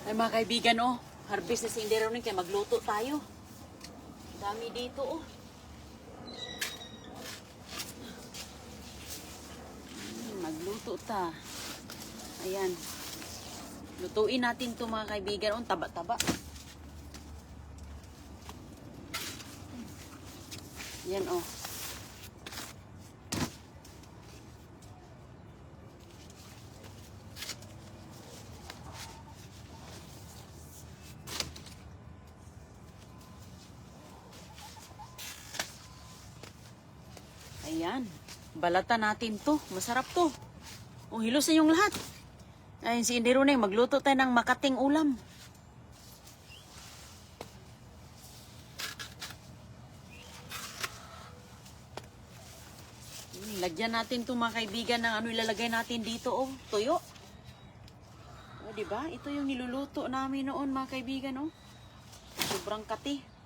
Ay mga kaibigan, oh. Harvest na si Indero rin kaya magluto tayo. Dami dito, oh. Magluto ta. Ayan. Lutuin natin to mga kaibigan. Oh, taba-taba. Yan, oh. Ayan. Balatan natin to. Masarap to. O, hilos na yung lahat. Ayun si Indero na magluto tayo ng makating ulam. Lagyan natin to mga kaibigan ng ano ilalagay natin dito, oh. Tuyo. O, diba? Ito yung niluluto namin noon mga kaibigan, oh. Sobrang kati.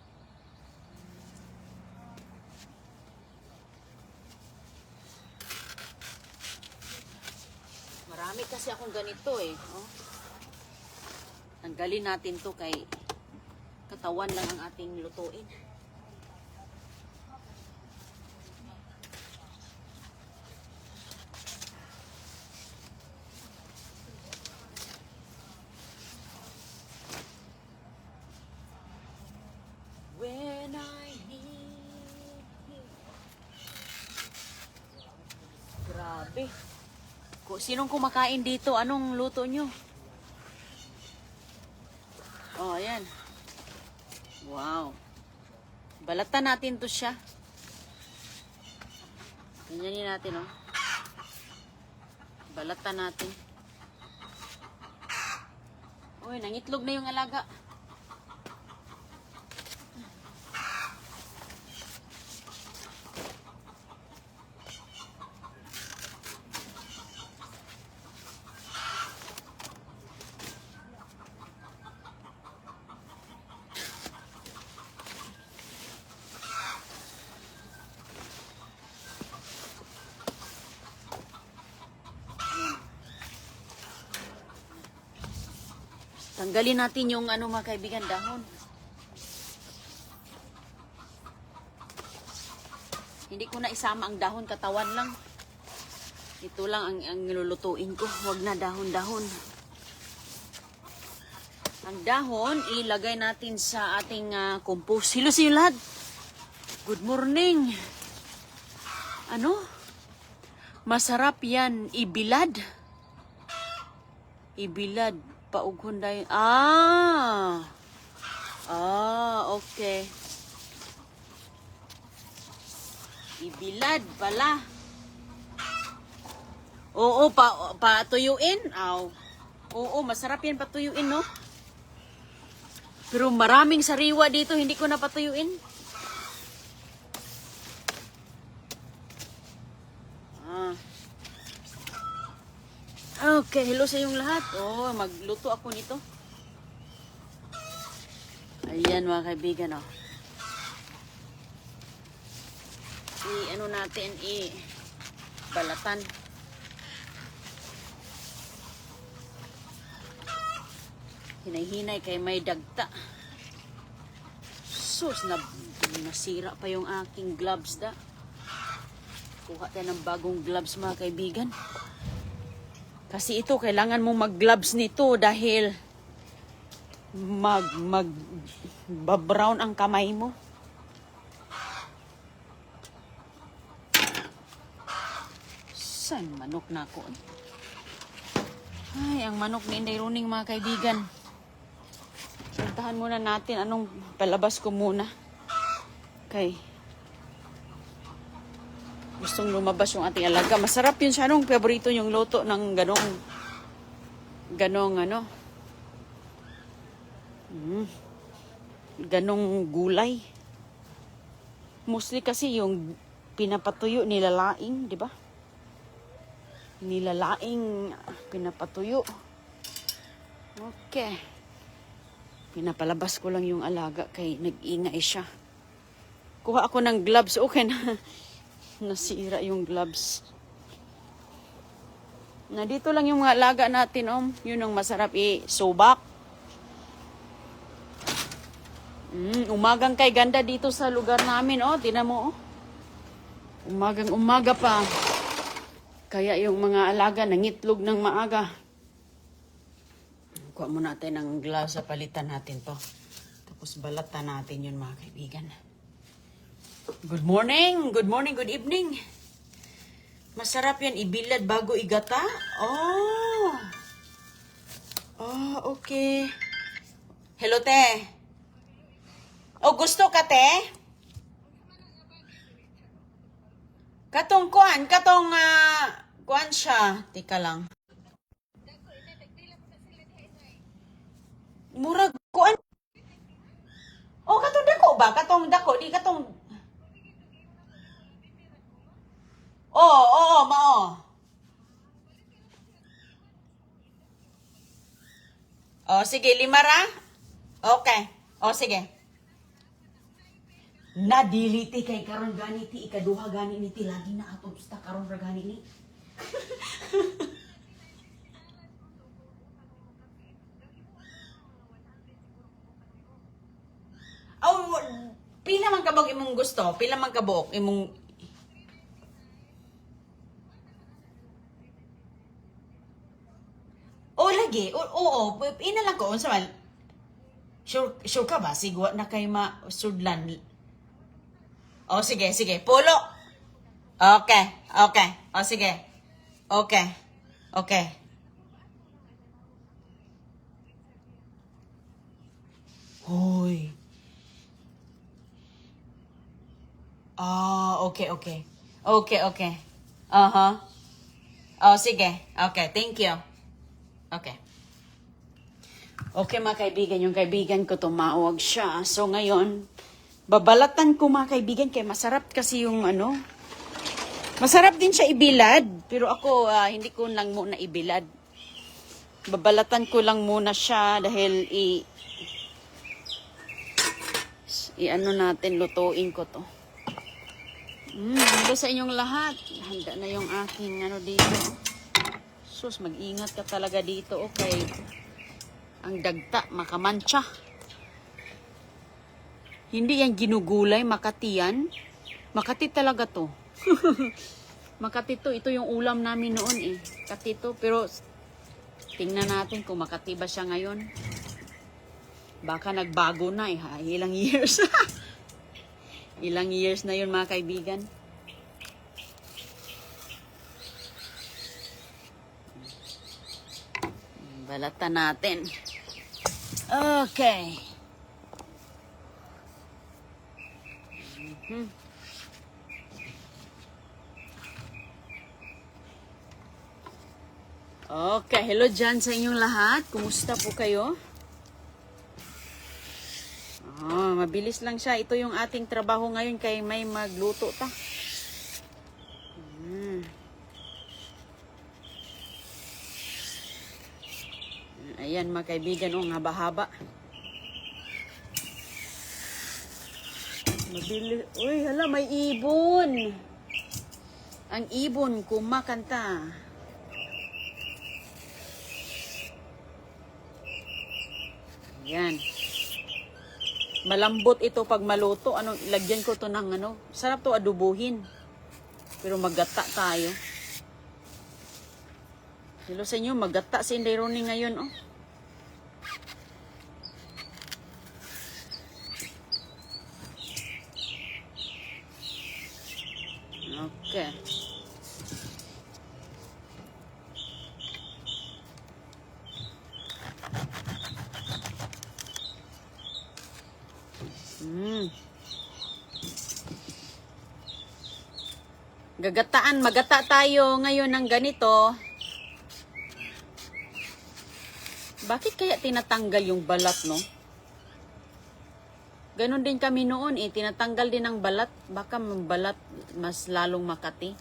Marami kasi akong ganito eh. Oh. Tanggalin natin to kay katawan lang ang ating lutuin. When I need you. Grabe. Sinong kumakain dito? Anong luto nyo? Oh, ayan. Wow. Balatan natin to siya. Ganyanin natin, oh. Balatan natin. Uy, nangitlog na yung alaga. Tanggalin natin yung ano mga kaibigan, dahon. Hindi ko na isama ang dahon, katawan lang. Ito lang ang nilulutuin ko. Huwag na dahon-dahon. Ang dahon, ilagay natin sa ating compost. Hello sa inyo lahat. Good morning. Ano? Masarap yan. Ibilad. Ibilad. Paughon dahil. Okay. Ibilad pala. Oo, patuyuin. Oo, masarap yan patuyuin, no? Pero maraming sariwa dito, hindi ko na patuyuin. Okay, hello sa inyong lahat. Oh, magluto ako nito. Ayan mga kaibigan, oh. Ano natin, balatan. Hinay-hinay kay may dagta. Sus, nasira pa yung aking gloves da. Kuha tayo ng bagong gloves mga kaibigan. Kasi ito, kailangan mong mag-gloves nito dahil babrown ang kamay mo. Saan manok na ako? Ay, ang manok ni Inday Runing mga kaibigan. Puntahan muna natin anong palabas ko muna. Okay. Gustong lumabas yung ating alaga. Masarap yun siya. Anong paborito yung luto ng ganong gulay. Mostly kasi yung pinapatuyo nilalaing, di ba? Nilalaing pinapatuyo. Okay. Pinapalabas ko lang yung alaga kay nag-ingay siya. Kuha ako ng gloves. Okay na. Nasira yung gloves. Na dito lang yung mga alaga natin, Yun ang masarap subak. Umagang kay ganda dito sa lugar namin, oh. Tingnan mo, oh. Umagang umaga pa. Kaya yung mga alaga nangitlog ng maaga. Kuha mo natin ng glass, palitan natin to. Tapos balatan natin yun, mga kaibigan. Good morning, good evening. Masarap yan ibilad bago igata. Oh, okay. Hello, te. Oh, gusto ka, te? Katong kuan siya. Tika lang. Murag kuan. Oh, katong dako ba? Katong dako, di katong. Oo, mao. Oh, sige, 5 ra? Okay. Oh, sige. Nadiliti kay karon gani ti ikaduha gani ni ti lagi na atong sta karon ra gani ni. Oh, pila man kabog imong gusto? Pila man kabog imong. Oh, lagi. Oo, ina lang ko unsa man. Sure ka ba sigwa na kay masudlan? Oh, sige. Pulo. Okay. Oh, sige. Okay. Hoy. Okay. Uh-huh. Oh, sige. Okay, thank you. Okay. Okay, mga kaibigan, yung kaibigan ko tumawag siya. So, ngayon, babalatan ko, mga kaibigan, kaya masarap kasi yung masarap din siya ibilad. Pero ako, hindi ko lang muna ibilad. Babalatan ko lang muna siya dahil natin, lutuin ko to. Handa sa inyong lahat. Handa na yung aking dito. Sus, mag-ingat ka talaga dito, okay? Ang dagta, makamantsa. Hindi yan ginugulay, Makati yan. Makati talaga to. Makati to, ito yung ulam namin noon eh. Makati to, pero tingnan natin kung Makati ba siya ngayon. Baka nagbago na eh, ha? Ilang years. Ilang years na yun, mga kaibigan. Balatan natin. Okay. Okay, hello dyan sa inyong lahat. Kumusta po kayo? Mabilis lang siya. Ito yung ating trabaho ngayon kay may magluto ta. Ayan, mga kaibigan, haba-haba. Mabilis. Uy, hala, may ibon. Ang ibon kumakanta. Ayan. Malambot ito pag maluto. Lagyan ko to ng sarap to adubuhin. Pero maggata tayo. Hello sa inyo, maggata si Inday Ronnie ngayon, oh. Okay. Magata tayo ngayon ng ganito. Bakit kaya tinatanggal yung balat, no? Ganon din kami noon eh, tinatanggal din ang balat. Baka balat mas lalong Makati.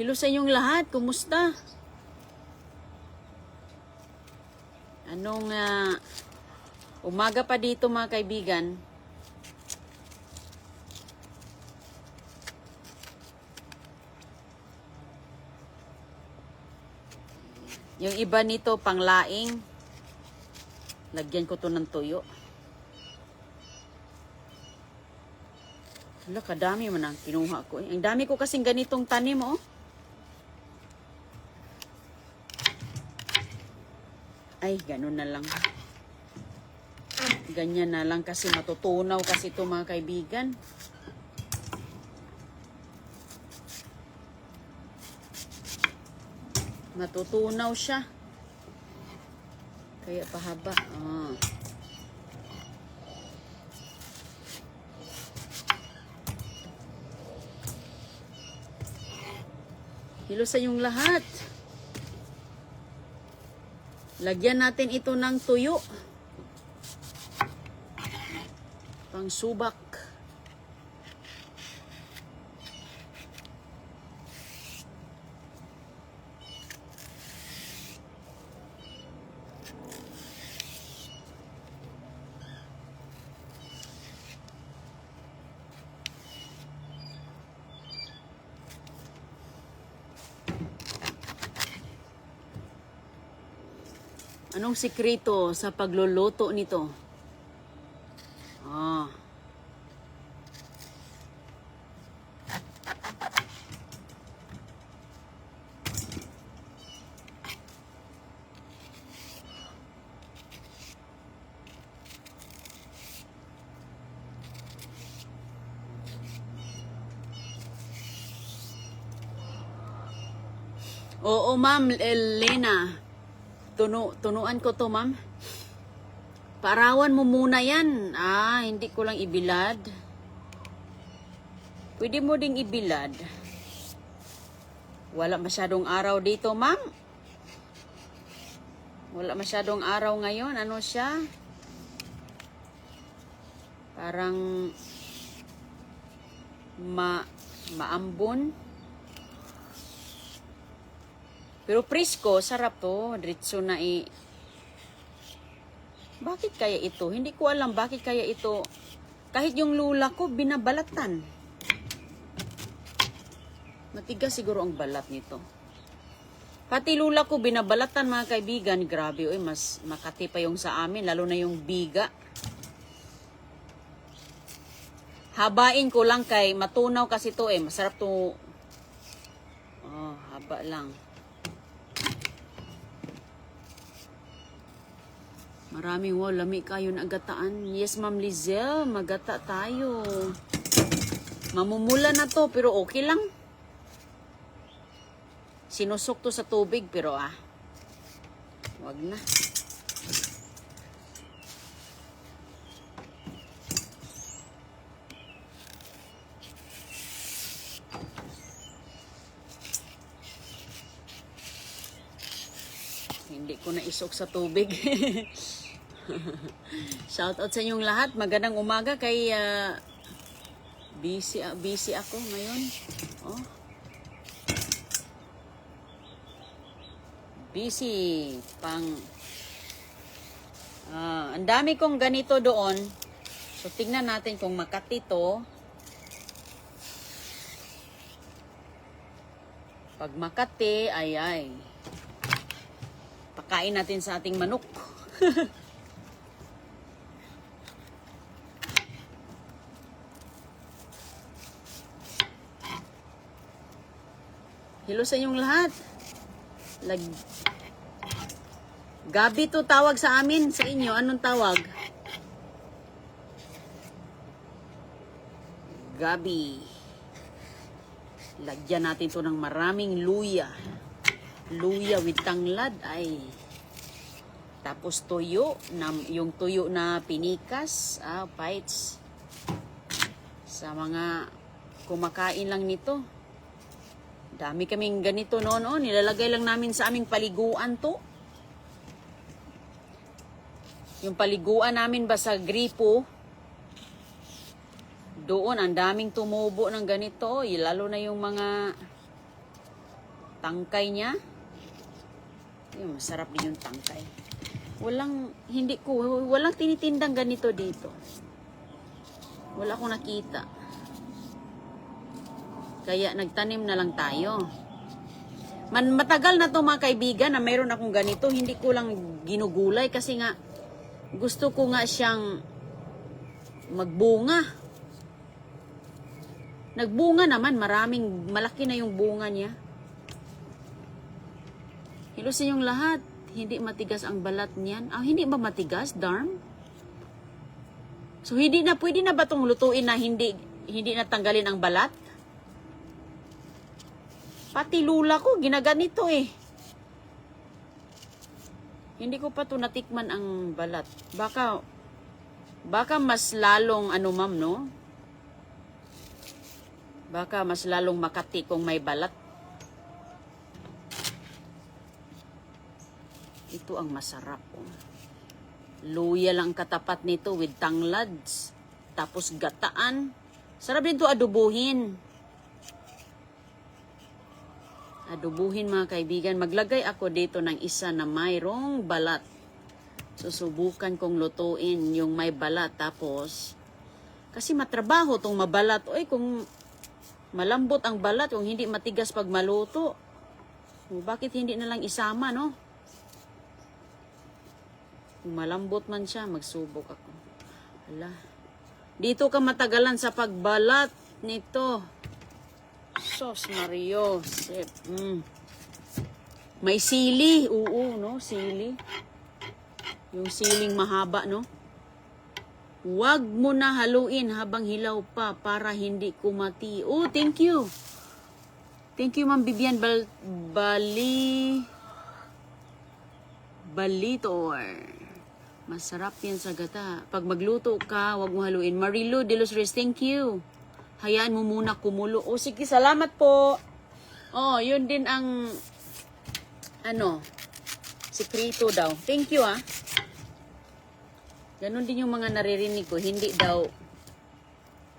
Hello sa inyong lahat, kumusta? Umaga pa dito, mga kaibigan. Yung iba nito, panglaing. Lagyan ko to ng tuyo. Hala, kadami man ang kinuha ko. Ang dami ko kasing ganitong tanim, oh. Ay, ganun na lang. Ganyan na lang kasi matutunaw kasi ito mga kaibigan. Matutunaw siya. Kaya pahaba. Ah. Hilusan yung lahat. Lagyan natin ito ng tuyo. Pang subak. Anong sikreto sa pagluluto nito? Ah. Oo, Ma'am Elena. Tunuan ko to, ma'am. Paarawan mo muna yan. Ah, hindi ko lang ibilad. Pwede mo ding ibilad. Wala masyadong araw dito, ma'am. Wala masyadong araw ngayon. Ano siya? Parang maambon. Pero presko, sarap to. Diretso na Bakit kaya ito? Hindi ko alam bakit kaya ito. Kahit yung lula ko, binabalatan. Matigas siguro ang balat nito. Pati lula ko, binabalatan mga kaibigan. Grabe, oy, mas makati pa yung sa amin. Lalo na yung biga. Habain ko lang kay matunaw kasi to eh. Masarap to. Oh, haba lang. Maraming lami kayo na agataan. Yes, Ma'am Lizelle, magata tayo. Mamumula na to, pero okay lang. Sinusok to sa tubig, pero wag na. Hindi ko na isok sa tubig. Shout out sa inyong lahat. Magandang umaga kay busy ako ngayon. Oh. Busy pang ang dami kong ganito doon. So tingnan natin kung makati to. Pag makati ay pakain natin sa ating manok. Hello sa inyong lahat. Gabi to tawag sa amin. Sa inyo, anong tawag? Gabi. Lagyan natin to ng maraming luya. Luya with tanglad. Ay. Tapos tuyo. Yung tuyo na pinikas. Bites. Sa mga kumakain lang nito. Dami kaming ganito noon. Nilalagay lang namin sa aming paliguan to. Yung paliguan namin ba sa gripo. Doon, ang daming tumubo ng ganito. Lalo na yung mga tangkay niya. Yung masarap din yung tangkay. Walang tinitindang ganito dito. Wala akong nakita. Kaya nagtanim na lang tayo. Matagal na to mga kaibigan na mayroon akong ganito. Hindi ko lang ginugulay kasi nga gusto ko nga siyang magbunga. Nagbunga naman, malaki na yung bunga niya. Hilusin yung lahat. Hindi matigas ang balat niyan. Hindi ba matigas, Darm? So, pwede na ba itong lutuin na hindi natanggalin ang balat? Pati lula ko, ginaganito eh. Hindi ko pa to natikman ang balat. Baka mas lalong, ma'am, no? Baka mas lalong makati kung may balat. Ito ang masarap. Oh. Luya lang katapat nito with tanglads. Tapos gataan. Sarap din to adubuhin. Adubuhin mga kaibigan. Maglagay ako dito ng isa na mayroong balat. Susubukan kong lutuin yung may balat. Tapos, kasi matrabaho tong mabalat. Oy, kung malambot ang balat, kung hindi matigas pag maluto. Bakit hindi na lang isama, no? Kung malambot man siya, magsubok ako. Hala. Dito ka matagalan sa pagbalat nito. Sos Mario. May sili. Oo, no? Sili. Yung siling mahaba, no? Huwag mo na haluin habang hilaw pa para hindi kumati. Oh, thank you. Thank you, Ma'am Bibian Balitor. Masarap yan sa gata. Pag magluto ka, huwag mo haluin. Marilu de los Reyes, thank you. Hayaan mo muna kumulo. Oh, sige, salamat po. Oh, yun din ang sikreto daw. Thank you, ah. Ganon din yung mga naririnig ko. Hindi daw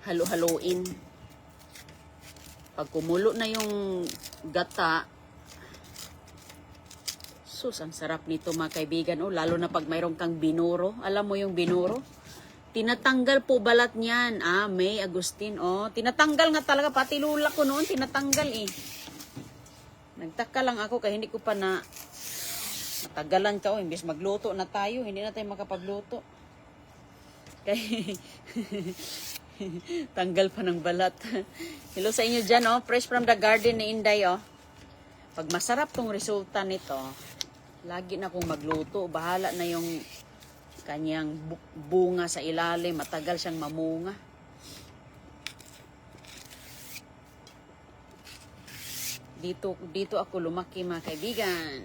halo-haloin. Pag kumulo na yung gata, sus, ang sarap nito mga kaibigan. Oh, lalo na pag mayroon kang binuro. Alam mo yung binuro? Tinatanggal po balat niyan. May Agustin. Oh, tinatanggal nga talaga. Pati lula ko noon, tinatanggal eh. Nagtaka lang ako kaya hindi ko pa matagalan ka. Imbes magluto na tayo, hindi na tayo makapagluto. Kaya tanggal pa ng balat. Hello sa inyo dyan, oh. Fresh from the garden ni Inday, oh. Pag masarap tong resulta nito, lagi na akong magluto. Bahala na yung kanyang bunga sa ilalim. Matagal siyang mamunga. Dito ako lumaki mga kaibigan.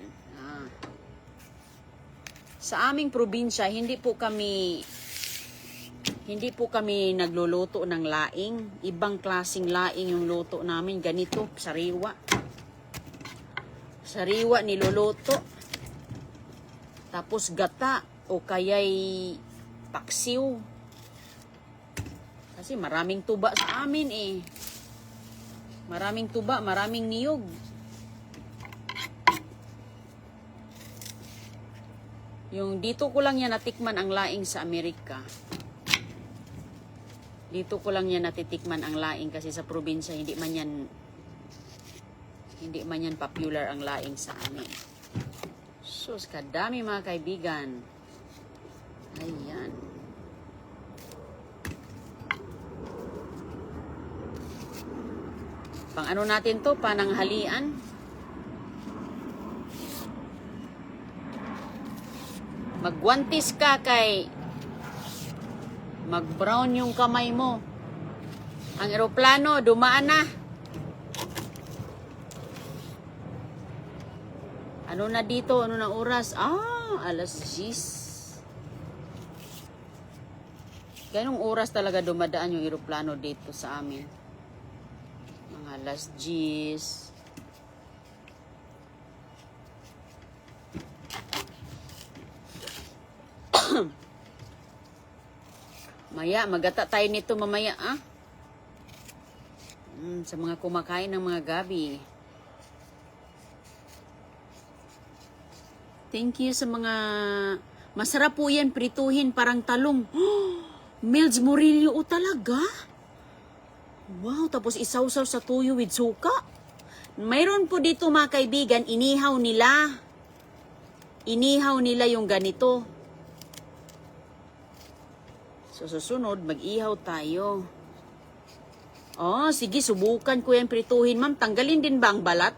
Sa aming probinsya, hindi po kami nagluluto ng laing. Ibang klaseng laing yung luto namin. Ganito, sariwa. Sariwa niluluto. Tapos gata o kaya'y paksiw. Kasi maraming tuba sa amin eh. Maraming tuba, maraming niyog. Yung dito ko lang yan natikman ang laing sa Amerika. Dito ko lang yan natitikman ang laing kasi sa probinsya hindi man yan popular ang laing sa amin. Sus, kadami mga kaibigan. Ayan. Pang ano natin to? Pananghalian. Magwantis ka kay mag-brown yung kamay mo. Ang eroplano, dumaan na. Ano na dito? Ano na oras? 10:00. Ganong oras talaga dumadaan yung eroplano dito sa amin. Mga 10:00. Maya, magata tayo nito mamaya, sa mga kumakain ng mga gabi. Thank you sa mga... Masarap po yan, prituhin, parang talong. Milds Murillo, talaga? Wow, tapos isawsaw sa tuyo with suka. Mayroon po dito mga kaibigan, inihaw nila. Inihaw nila yung ganito. So, susunod, mag-ihaw tayo. Oh, sige, subukan ko yan prituhin, ma'am. Tanggalin din ba ang balat?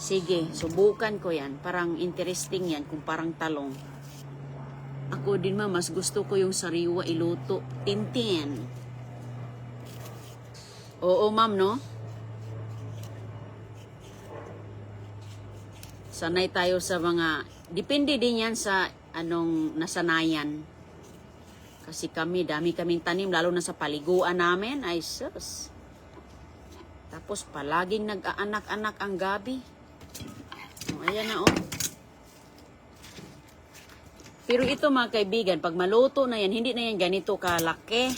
Sige, subukan ko yan. Parang interesting yan, kung parang talong. Ako din, ma'am, mas gusto ko yung sariwa iluto. Tintin. Oo, ma'am, no? Sanay tayo sa mga... Depende din yan sa anong nasanayan. Kasi kami, dami kaming tanim, lalo na sa paliguan namin. Ay, sus. Tapos palaging nag-aanak-anak ang gabi. O, ayan na, oh. Pero ito mga kaibigan, pag maluto na yan, hindi na yan ganito kalaki.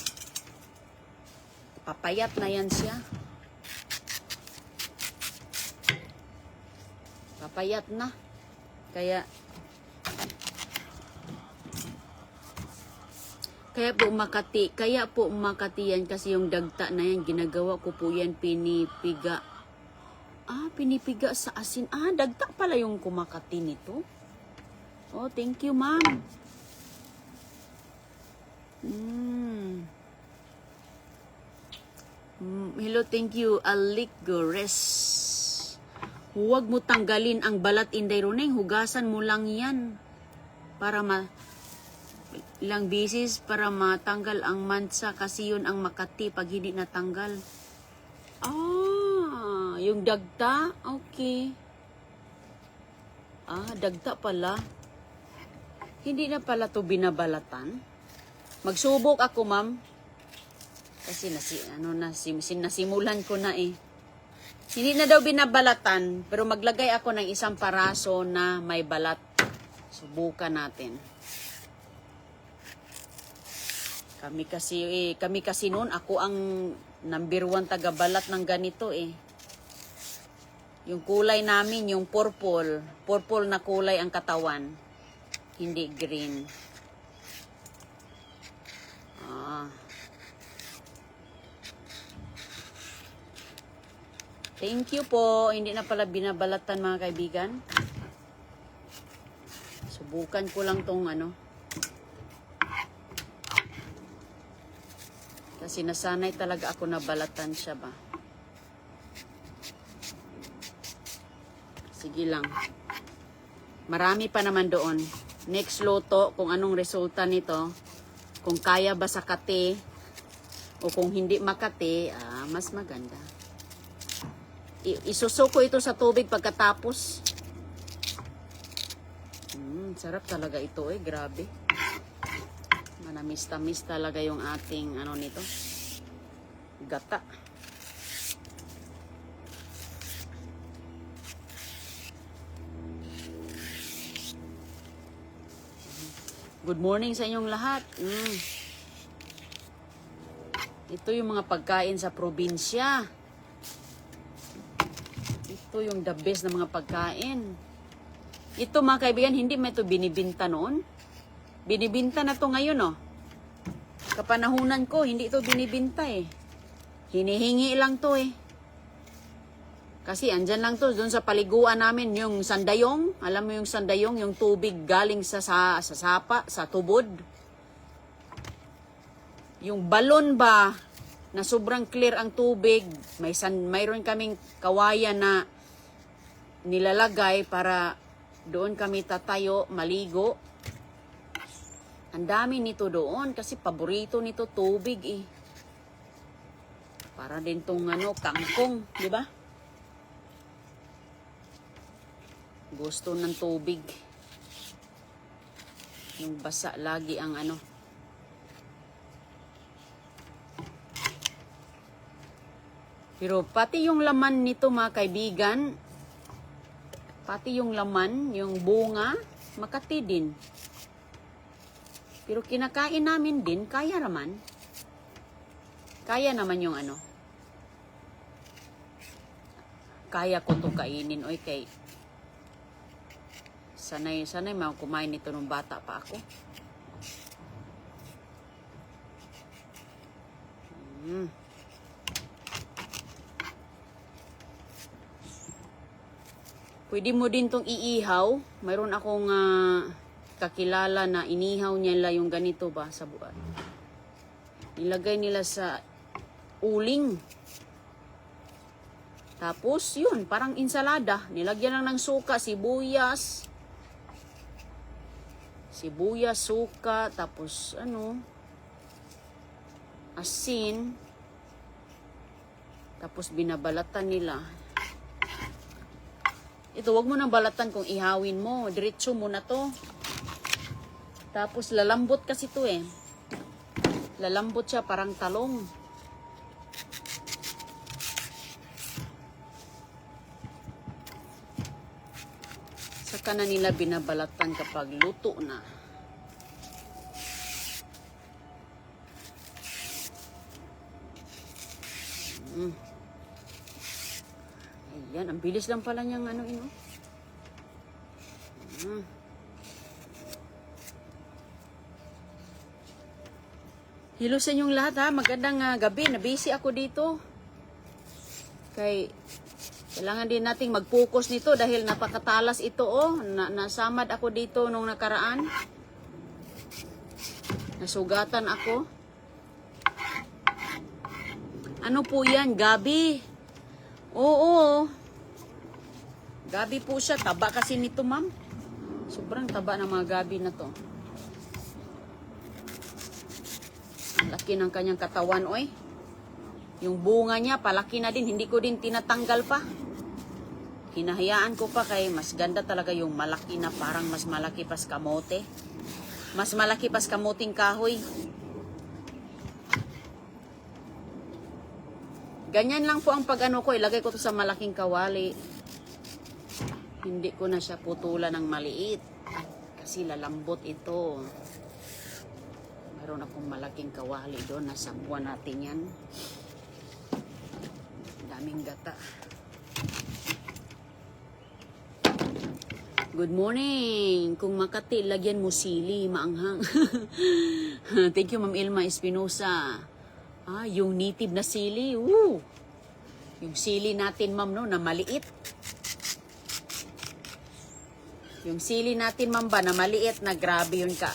Papayat na yan siya. Papayat na. Kaya po Makati yan kasi yung dagta na yan, ginagawa ko po yan pinipiga. Ah, pinipiga sa asin. Ah, dagta pala yung kumakati nito. Oh, thank you, ma'am. Hello, thank you, Aligores. Huwag mo tanggalin ang balat, Inday Roneng. Hugasan mo lang yan. Para ilang bisis para matanggal ang mansa. Kasi yun ang Makati pag hindi natanggal. Ah, yung dagta? Okay. Ah, dagta pala. Hindi na pala to binabalatan. Magsubok ako, ma'am. Kasi nasimulan ko na eh. Hindi na daw binabalatan, pero maglagay ako ng isang paraso na may balat. Subukan natin. Kami kasi noon, ako ang number 1 taga-balat ng ganito eh. Yung kulay namin, yung purple. Purple na kulay ang katawan. Hindi green. Ah. Thank you po. Hindi na pala binabalatan mga kaibigan. Subukan ko lang tong ano. Kasi nasanay talaga ako na balatan siya ba. Sige lang. Marami pa naman doon. Next luto, kung anong resulta nito. Kung kaya ba sa kate. O kung hindi makate, mas maganda. Isusuko ito sa tubig pagkatapos. Sarap talaga ito eh. Grabe. Manamis-tamis talaga yung ating ano nito. Gata. Good morning sa inyong lahat. Ito yung mga pagkain sa probinsya. Ito yung the best na mga pagkain. Ito mga kaibigan, hindi mo ito binibinta noon. Binibinta na to ngayon, oh. Kapanahunan ko, hindi ito binibinta eh. Hinihingi lang to eh. Kasi andyan lang to, doon sa paliguan namin, yung sandayong. Alam mo yung sandayong, yung tubig galing sa sapa, sa tubod. Yung balon ba, na sobrang clear ang tubig. Mayroon kaming kawayan na nilalagay para doon kami tatayo, maligo. Ang dami nito doon kasi paborito nito tubig eh. Para din tong kangkong, di ba? Gusto ng tubig. Yung basa lagi ang Pero pati yung laman nito mga kaibigan, pati yung laman, yung bunga, Makati din. Pero kinakain namin din, kaya naman. Kaya naman yung kaya ko to kainin. Oy, kay sanay kumain nito nung bata pa ako. Pwede mo din tong iihaw. Mayroon akong kakilala na inihaw nila yung ganito ba sa buwan. Nilagay nila sa uling. Tapos yun, parang insalada. Nilagyan lang ng suka, sibuyas, suka, tapos asin. Tapos binabalatan nila. Ito, wag mo nang balatan kung ihawin mo. Diretso mo na to. Tapos lalambot kasi to eh. Lalambot siya parang talong. Saka na nila binabalatan kapag luto na. Ayan, ang bilis lang pala niyang Hello sa inyong lahat ha. Magandang gabi. Nabisi ako dito. Kailangan din nating mag-focus nito dahil napakatalas ito nasamad ako dito nung nakaraan. Nasugatan ako. Ano po yan? Gabi. Oo. Gabi po siya. Taba kasi nito, ma'am. Sobrang taba ng mga gabi na to. Laki ng kanyang katawan, oy. Yung bunga niya, palaki na din. Hindi ko din tinatanggal pa. Hinahayaan ko pa kay mas ganda talaga yung malaki na parang mas malaki pas kamote. Mas malaki pas kamuting kahoy. Ganyan lang po ang pag-ano ko. Ilagay ko to sa malaking kawali. Hindi ko na siya putulan ng maliit. Kasi lalambot ito. Meron akong malaking kawali doon. Nasabuan natin yan. Daming gata. Good morning. Kung Makati, lagyan mo sili, maanghang. Thank you, Ma'am Ilma Espinosa. Yung native na sili. Woo! Yung sili natin, ma'am, no, na maliit. Yung sili natin, ma'am, ba, na maliit, na grabe yun ka.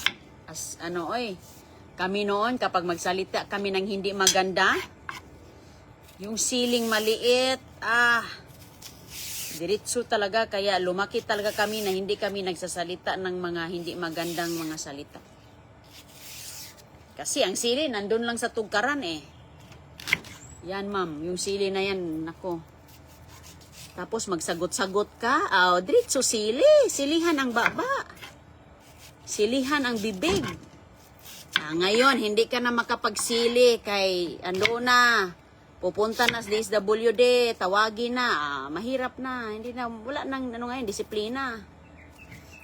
Kami noon, kapag magsalita kami ng hindi maganda, yung siling maliit, diretso talaga, kaya lumaki talaga kami na hindi kami nagsasalita ng mga hindi magandang mga salita. Kasi ang sili, nandun lang sa tugkaran eh. Yan, ma'am, yung sili na yan, nako. Tapos magsagot-sagot ka, diretso sili, silihan ang baba. Silihan ang bibig. Ngayon, hindi ka na makapagsili kay pupunta na sa DSWD, tawagin na, mahirap na, hindi na, wala nang ngayon, disiplina.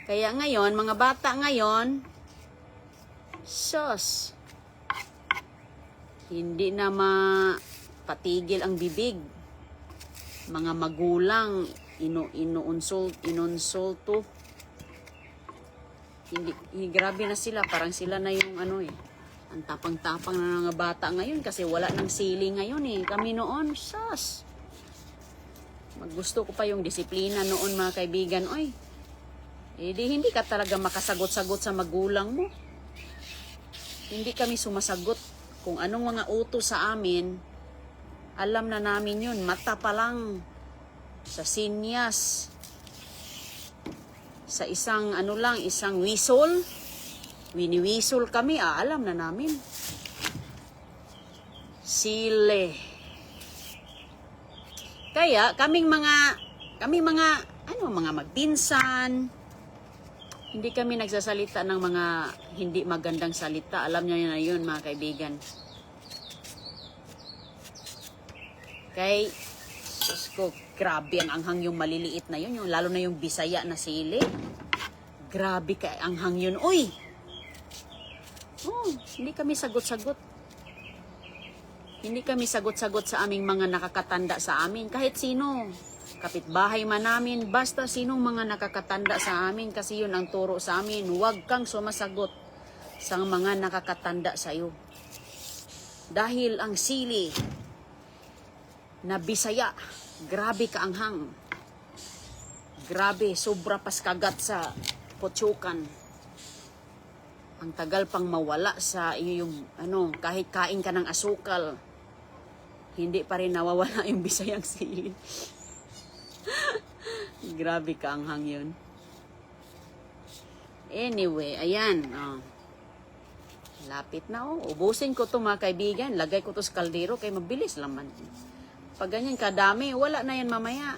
Kaya ngayon, mga bata ngayon, hindi na mapatigil ang bibig. Mga magulang, inonsulto. Hindi, grabe na sila, parang sila na yung ang tapang-tapang na mga bata ngayon kasi wala nang sili ngayon eh. Kami noon, gusto ko pa yung disiplina noon, mga kaibigan. Hindi ka talaga makasagot-sagot sa magulang mo. Hindi kami sumasagot kung anong mga utos sa amin. Alam na namin yun, mata pa lang, sa sinyas, sa isang isang whistle, wini-whistle kami, alam na namin. Sile. Kaya kaming mga magpinsan, hindi kami nagsasalita ng mga hindi magandang salita. Alam niyo na yun, mga kaibigan. Kay ko, grabe ang anghang yung maliliit na yun, lalo na yung Bisaya na sili. Grabe ka anghang yun, uy. Hindi kami sagot-sagot. Hindi kami sagot-sagot sa aming mga nakakatanda sa amin. Kahit sino, kapitbahay man namin, basta sinong mga nakakatanda sa amin, kasi yun ang turo sa amin. Huwag kang sumasagot sa mga nakakatanda sa iyo. Dahil ang sili na Bisaya, grabe kaanghang. Grabe, sobra pas kagat sa potsukan. Ang tagal pang mawala sa iyo yung ano, kahit kain ka ng asukal, hindi pa rin nawawala yung Bisayang sili. Grabe ka anghang yun. Anyway, ayan. Oh. Lapit na oh. Ubusin ko to mga kaibigan. Lagay ko to sa kaldero kay mabilis lang man. Pag ganyan kadami, wala na yan mamaya.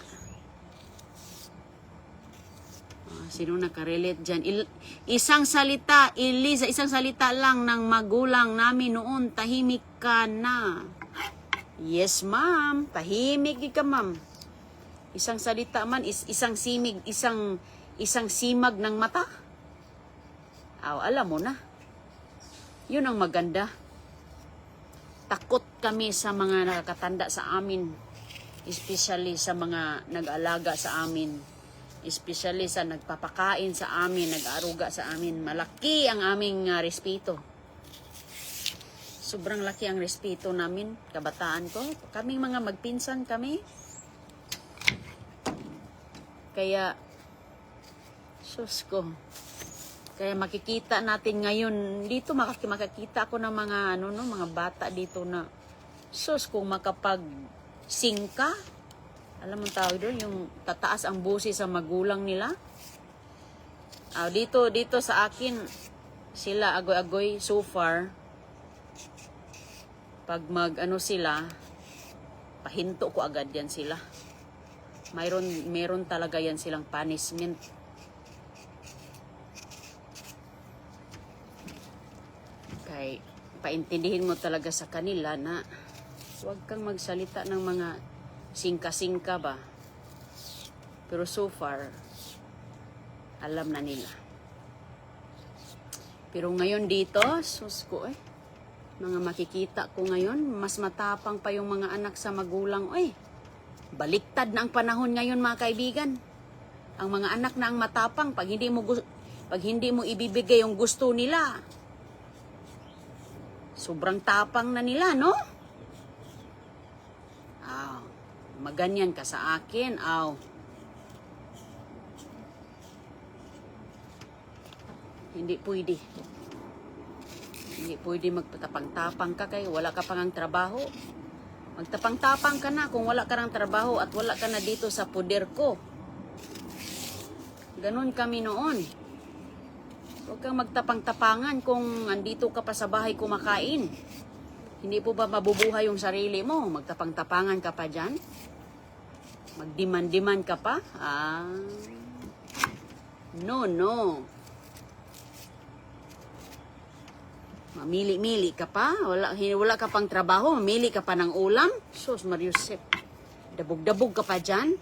Sino nakarelate dyan? Isang salita, Eliza, isang salita lang ng magulang namin noon, tahimik ka na. Yes, ma'am. Tahimik ka, ma'am. Isang salita man, isang simag ng mata. Alam mo na. Yun ang maganda. Takot kami sa mga nakakatanda sa amin. Especially sa mga nag-alaga sa amin. Especially sa nagpapakain sa amin, nag-aruga sa amin. Malaki ang aming respeto. Sobrang laki ang respeto namin, kabataan ko. Kaming mga magpinsan kami. Kaya, sus ko. Kaya makikita natin ngayon, dito makikita ako ng mga, mga bata dito na, sus, kung makapag-singka, alam mo tawag doon, yung tataas ang busi sa magulang nila. Dito sa akin, sila agoy-agoy so far. Pag sila, pahinto ko agad yan sila. Mayroon talaga yan silang punishment. Kaya paintindihin mo talaga sa kanila na huwag kang magsalita ng mga singka-singka ba. Pero so far, alam na nila. Pero ngayon dito, sus ko mga makikita ko ngayon, mas matapang pa yung mga anak sa magulang. Baliktad na ang panahon ngayon mga kaibigan. Ang mga anak na ang matapang pag hindi mo ibibigay yung gusto nila. Sobrang tapang na nila, no? Maganyan ka sa akin, Hindi pwede. Hindi pwede magpatapang-tapang ka kay wala ka pang ang trabaho. Magtapang-tapang ka na kung wala ka ng trabaho at wala ka na dito sa poder ko. Ganon kami noon. Huwag kang magtapang-tapangan kung andito ka pa sa bahay kumakain. Hindi po ba mabubuhay yung sarili mo? Magtapang-tapangan ka pa dyan? Magdiman-diman ka pa? No. Mamili-mili ka pa? Wala ka pang trabaho? Mamili ka pa ng ulam? Sus, Mariusep. Dabog-dabog ka pa dyan?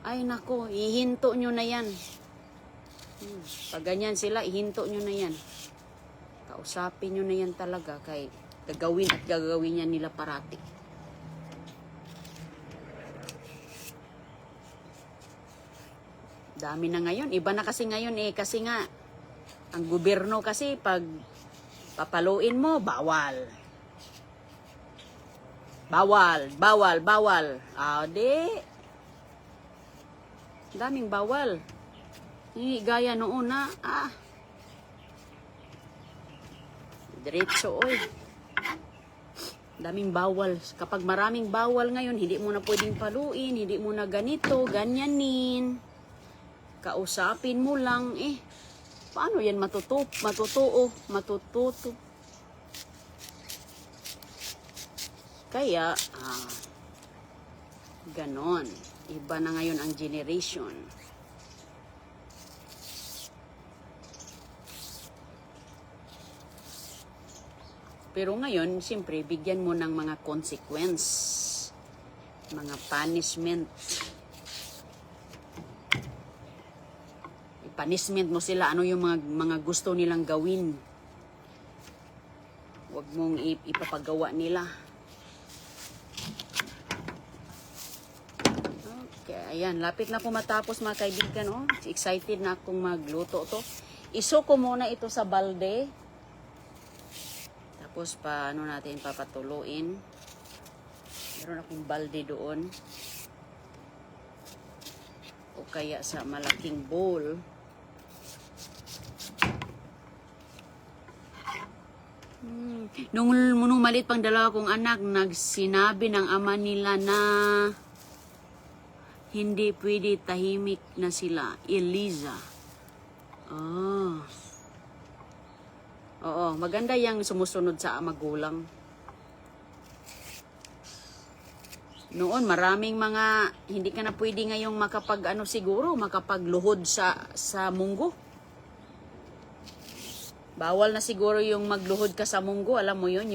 Ay, nako, ihinto nyo na yan. Pag ganyan sila, ihinto nyo na yan. Kausapin nyo na yan talaga kay gagawin yan nila parati. Dami na ngayon. Iba na kasi ngayon kasi nga, ang gobyerno kasi pag papaluin mo, bawal. Bawal. Daming bawal. Gaya noon na, diretso, daming bawal. Kapag maraming bawal ngayon, hindi mo na pwedeng paluin, hindi mo na ganito, ganyanin. Kausapin mo lang, paano yan matututo? Kaya, ganon. Iba na ngayon ang generation. Pero ngayon, siyempre, bigyan mo ng mga consequence. Mga punishment. Punishment mo sila, ano yung mga gusto nilang gawin. Huwag mong ipapagawa nila. Okay, ayan. Lapit na po matapos mga kaibigan. Excited na akong magluto to. Iso ko muna ito sa balde. Tapos paano natin papatuloyin. Meron akong balde doon. o kaya sa malaking bowl. Nung maliit pang dalawa kong anak, nagsinabi ng ama nila na hindi pwede, tahimik na sila. Eliza. Oh. Oo, maganda yung sumusunod sa magulang. Noon, maraming mga, hindi ka na pwede ngayong makapagluhod sa munggo. Bawal na siguro yung magluhod ka sa munggo. Alam mo yun,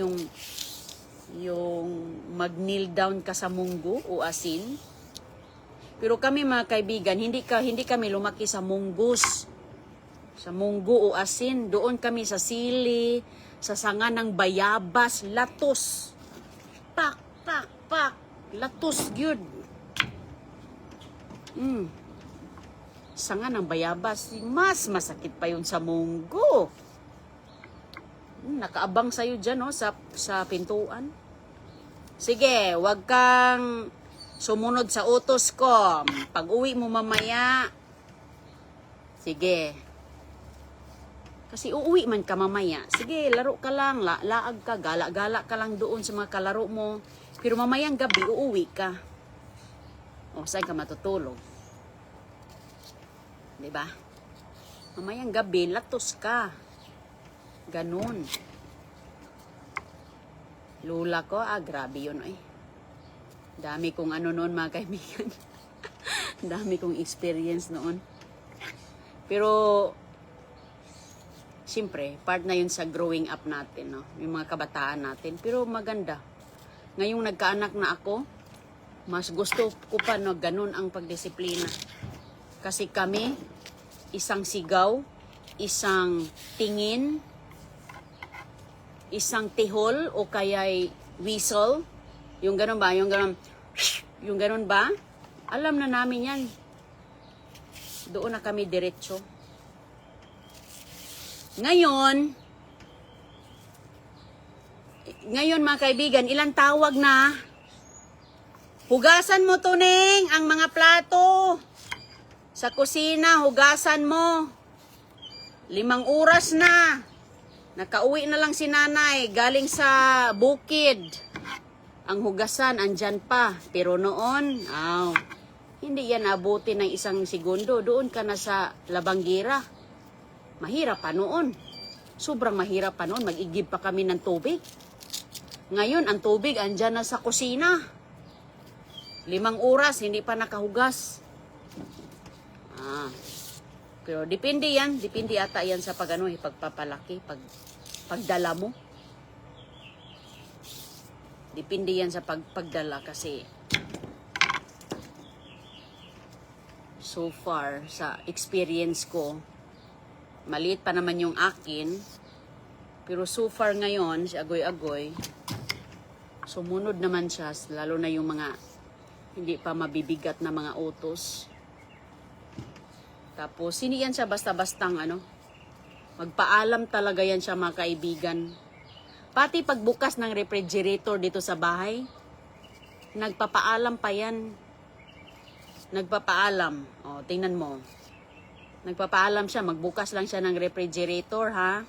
yung mag-kneel down ka sa munggo o asin. Pero kami mga kaibigan, hindi kami lumaki sa munggos. Sa munggo o asin. Doon kami sa sili, sa sanga ng bayabas, latos. Pak, pak, pak. Latos, gyud. Sanga ng bayabas, mas masakit pa yun sa munggo. Nakaabang sa'yo dyan, no, sa pintuan. Sige, wag kang sumunod sa utos ko. Pag uwi mo mamaya, sige. Kasi uuwi man ka mamaya. Sige, laro ka lang, laag ka, gala-gala ka lang doon sa mga kalaro mo. Pero mamayang gabi, uuwi ka. O, saan ka matutulog? Diba? Mamayang gabi, latos ka. Ganun. Lula ko, grabe yun eh. Dami kong ano noon mga kaibigan. Dami kong experience noon. Pero, siyempre, part na yun sa growing up natin, no? Yung mga kabataan natin. Pero maganda. Ngayong nagkaanak na ako, mas gusto ko pa na ganun ang pagdisiplina. Kasi kami, isang sigaw, isang tingin, isang tihol o kaya'y whistle. Yung ganun ba? Yung ganun ba? Alam na namin yan. Doon na kami diretso. Ngayon mga kaibigan, ilang tawag na? Hugasan mo, Tuning, ang mga plato. Sa kusina, hugasan mo. 5 oras na. Nakauwi na lang si nanay, galing sa bukid. Ang hugasan, andyan pa. Pero noon, hindi yan abuti ng 1 segundo. Doon ka na sa labanggira. Mahirap pa noon. Sobrang mahirap pa noon. Mag-igib pa kami ng tubig. Ngayon, ang tubig andyan na sa kusina. 5 oras, hindi pa nakahugas. Pero depende yan. Depende ata yan sa pagpapalaki, pagdala mo. Depende yan sa pagdala kasi so far, sa experience ko, maliit pa naman yung akin, pero so far ngayon, si Agoy-Agoy, sumunod naman siya, lalo na yung mga hindi pa mabibigat na mga utos. Tapos, hindi yan siya basta-bastang magpaalam talaga yan siya mga kaibigan. Pati pagbukas ng refrigerator dito sa bahay, nagpapaalam pa yan. Nagpapaalam. O, tingnan mo. Nagpapaalam siya, magbukas lang siya ng refrigerator, ha?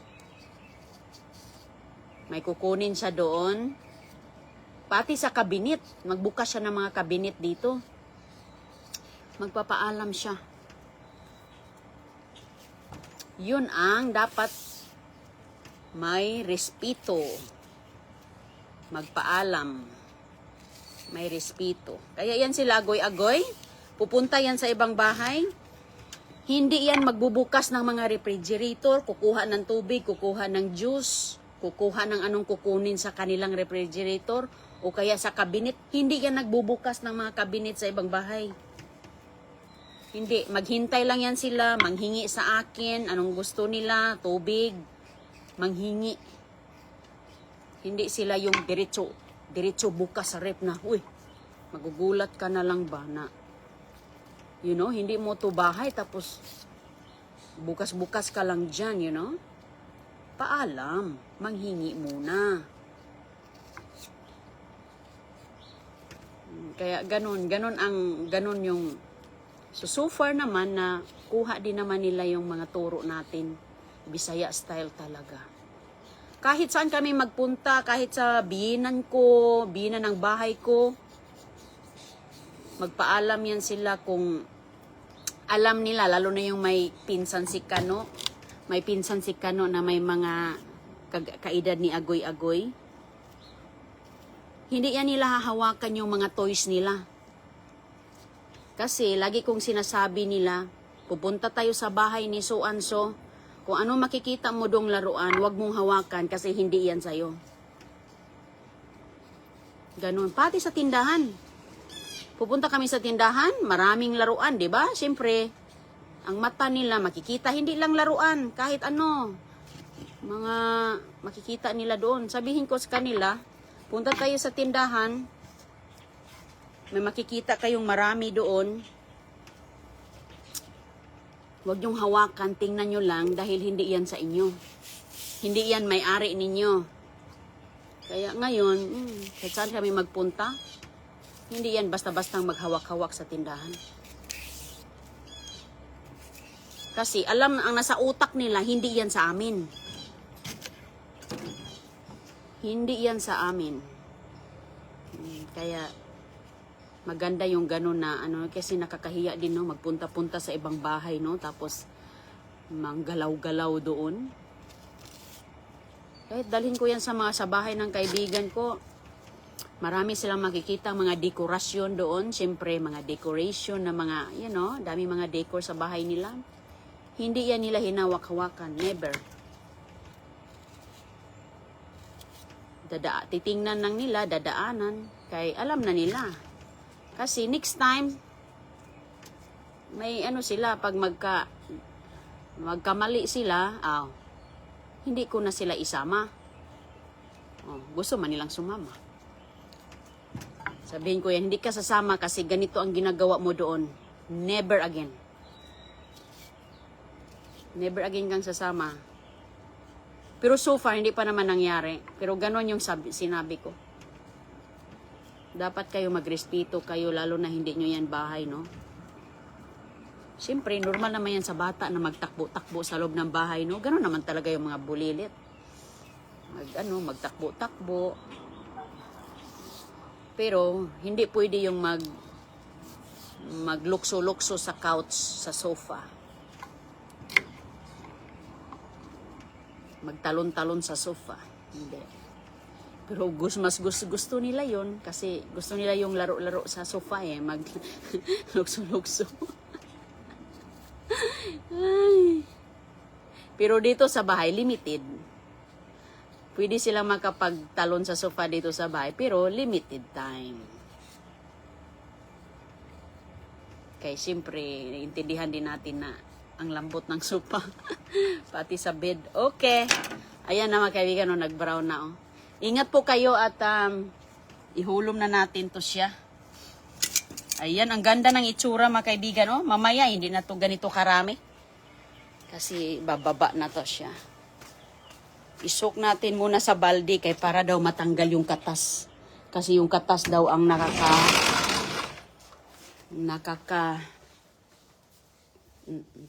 May kukunin siya doon. Pati sa kabinet, magbukas siya ng mga kabinet dito. Magpapaalam siya. Yun ang dapat may respeto. Magpaalam. May respeto. Kaya yan sila agoy-agoy. Pupunta yan sa ibang bahay. Hindi yan magbubukas ng mga refrigerator. Kukuha ng tubig, kukuha ng juice, kukuha ng anong kukunin sa kanilang refrigerator o kaya sa kabinet. Hindi yan nagbubukas ng mga kabinet sa ibang bahay. Hindi, maghintay lang yan sila, manghingi sa akin, anong gusto nila, tubig, manghingi. Hindi sila yung diretso bukas sa rep na, uy, magugulat ka na lang ba na, hindi mo to bahay, tapos bukas-bukas ka lang dyan, Paalam, manghingi muna. Kaya ganun yung So far naman na kuha din naman nila yung mga turo natin. Bisaya style talaga. Kahit saan kami magpunta, kahit sa biyenan ko, biyenan ng bahay ko, magpaalam yan sila kung alam nila, lalo na yung may pinsan si Kano. May pinsan si Kano na may mga kaedad ni Agoy-Agoy. Hindi yan nila hahawakan yung mga toys nila. Kasi lagi kong sinasabi nila, pupunta tayo sa bahay ni So-and-so, kung ano makikita mo dong laruan, huwag mong hawakan kasi hindi yan sa'yo. Ganun. Pati sa tindahan. Pupunta kami sa tindahan, maraming laruan, di ba? Siyempre, ang mata nila makikita, hindi lang laruan, kahit ano. Mga makikita nila doon. Sabihin ko sa kanila, punta tayo sa tindahan, may makikita kayong marami doon. Huwag niyong hawakan, tingnan nyo lang dahil hindi yan sa inyo. Hindi yan may-ari ninyo. Kaya ngayon, kahit saan kami magpunta, hindi yan basta-bastang maghawak-hawak sa tindahan. Kasi alam ang nasa utak nila, hindi yan sa amin. Hindi yan sa amin. Kaya maganda yung gano'n na ano, kasi nakakahiya din, no, magpunta-punta sa ibang bahay, no, tapos manggalaw-galaw doon. Kahit dalhin ko yan sa bahay ng kaibigan ko, marami silang makikita mga dekorasyon doon. Siyempre, mga decoration na mga, you know, dami mga decor sa bahay nila. Hindi yan nila hinawak-hawakan, never. Titingnan lang nila, dadaanan, kay alam na nila. Kasi next time, may ano sila, pag magkamali sila, hindi ko na sila isama. Gusto man nilang sumama. Sabihin ko yan, hindi ka sasama kasi ganito ang ginagawa mo doon. Never again. Never again kang sasama. Pero so far, hindi pa naman nangyari. Pero ganon yung sinabi ko. Dapat kayo magrespeto kayo, lalo na hindi nyo yan bahay, no? Siyempre, normal naman yan sa bata na magtakbo-takbo sa loob ng bahay, no? Ganon naman talaga yung mga bulilit. Magtakbo-takbo. Pero, hindi pwede yung maglukso-lukso sa couch, sa sofa. Magtalon-talon sa sofa. Hindi. Pero mas gusto nila yon kasi gusto nila yung laro-laro sa sofa maglukso-lukso. Pero dito sa bahay, limited. Pwede silang makapagtalon sa sofa dito sa bahay, pero limited time. Kaya siyempre, intindihan din natin na ang lambot ng sofa. Pati sa bed. Okay. Ayan na mga kaibigan, nag-brown na. Ingat po kayo at ihulom na natin to siya. Ayan, ang ganda ng itsura mga kaibigan. Mamaya, hindi na to ganito karami. Kasi bababa na to siya. Isok natin muna sa balde kay para daw matanggal yung katas. Kasi yung katas daw ang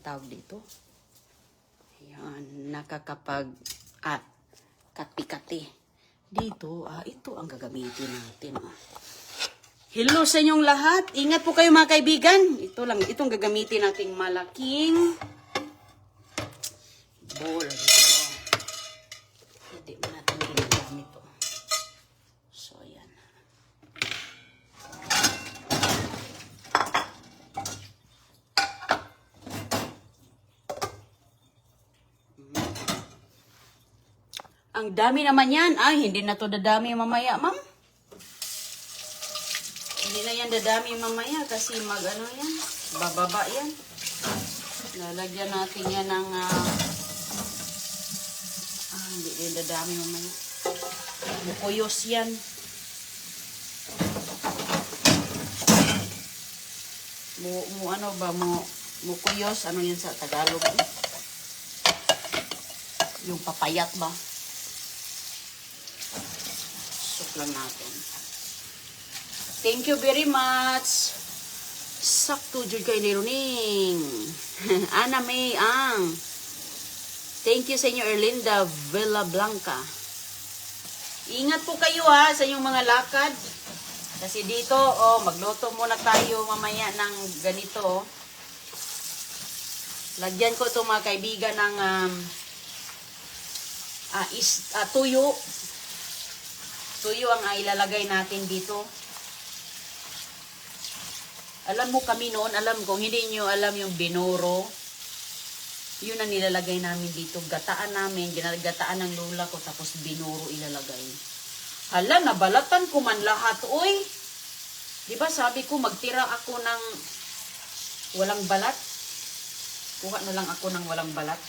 tawag dito. Ayan, kati-kati. Dito, ito ang gagamitin natin. Hello sa inyong lahat. Ingat po kayo mga kaibigan. Itong gagamitin nating malaking bowl. Hindi mo natin ginagamit ito. So, yan. Ang dami naman yan. Hindi na to dadami mamaya, ma'am. Hindi na yan dadami mamaya kasi yan. Bababa yan. Lalagyan natin yan ng hindi yan dadami mamaya. Mukuyos yan. Mukuyos. Ano yan sa Tagalog? Yung papayat ba? Lang natin. Thank you very much. Sakto jud kay ni Runing. Ana May ang. Thank you sa inyo, Erlinda Villablanca. Ingat po kayo ha sa inyong mga lakad. Kasi dito, magluto muna tayo mamaya ng ganito. Lagyan ko ito mga kaibigan ng tuyo. Tuyo ang ilalagay natin dito. Alam mo kami noon, kung hindi nyo alam yung binuro, yun ang nilalagay namin dito. Gataan namin, ginagataan ng lola ko, tapos binuro ilalagay. Hala, nabalatan ko man lahat, oy. Diba sabi ko, magtira ako ng walang balat. Kuha na lang ako ng walang balat.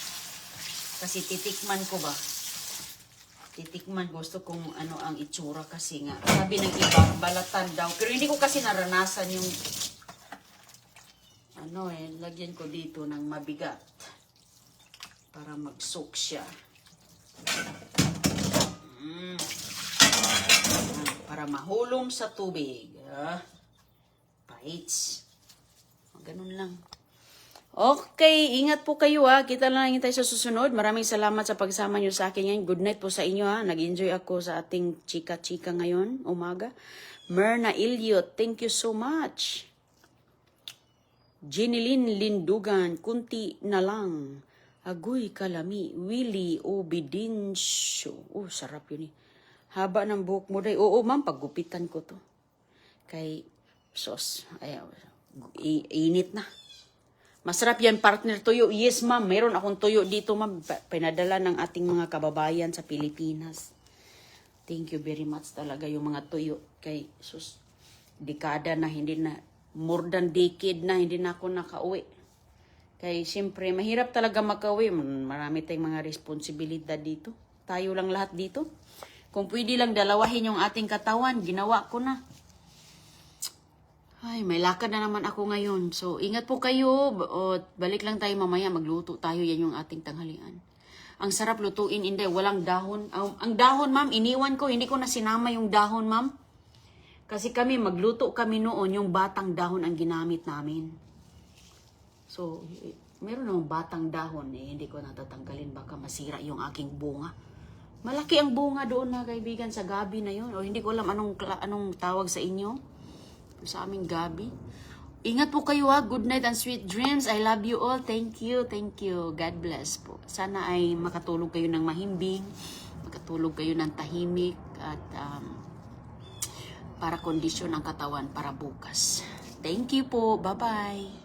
Kasi titikman ko ba? Titikman, gusto kong ano ang itsura kasi nga. Sabi ng iba, balatan daw. Pero hindi ko kasi naranasan yung lagyan ko dito ng mabigat para mag-soak siya. Para mahulom sa tubig. Paits. Ganun lang. Okay, ingat po kayo ha. Kita lang tayo sa susunod. Maraming salamat sa pagsama nyo sa akin ngayon. Good night po sa inyo ha. Nag-enjoy ako sa ating chika-chika ngayon, umaga. Myrna Iliot, thank you so much. Jeneline Lindugan, kunti na lang. Agoy Kalami, Willie Obidensyo. Sarap yun eh. Haba ng buhok mo day. Oo ma'am, paggupitan ko to. Kay sos. Init na. Masarap yan, partner tuyo. Yes, ma'am. Mayroon akong tuyo dito, ma'am. Pinadala ng ating mga kababayan sa Pilipinas. Thank you very much talaga yung mga tuyo. Kay sus, dekada na, hindi na, more than decade na, hindi na ako nakauwi. Kay siyempre, mahirap talaga makauwi. Marami tayong mga responsibilidad dito. Tayo lang lahat dito. Kung pwede lang dalawahin yung ating katawan, ginawa ko na. Ay, may lakad na naman ako ngayon. So, ingat po kayo. Balik lang tayo mamaya. Magluto tayo. Yan yung ating tanghalian. Ang sarap lutuin, hindi. Walang dahon. Ang dahon, ma'am, iniwan ko. Hindi ko na sinama yung dahon, ma'am. Kasi kami, magluto kami noon. Yung batang dahon ang ginamit namin. So, meron namang batang dahon. Hindi ko natatanggalin. Baka masira yung aking bunga. Malaki ang bunga doon na kaibigan sa gabi na yun. O hindi ko alam anong tawag sa inyo. Sa aming gabi. Ingat po kayo ha. Good night and sweet dreams. I love you all. Thank you. Thank you. God bless po. Sana ay makatulog kayo ng mahimbing. Makatulog kayo ng tahimik. At para kondisyon ang katawan para bukas. Thank you po. Bye-bye.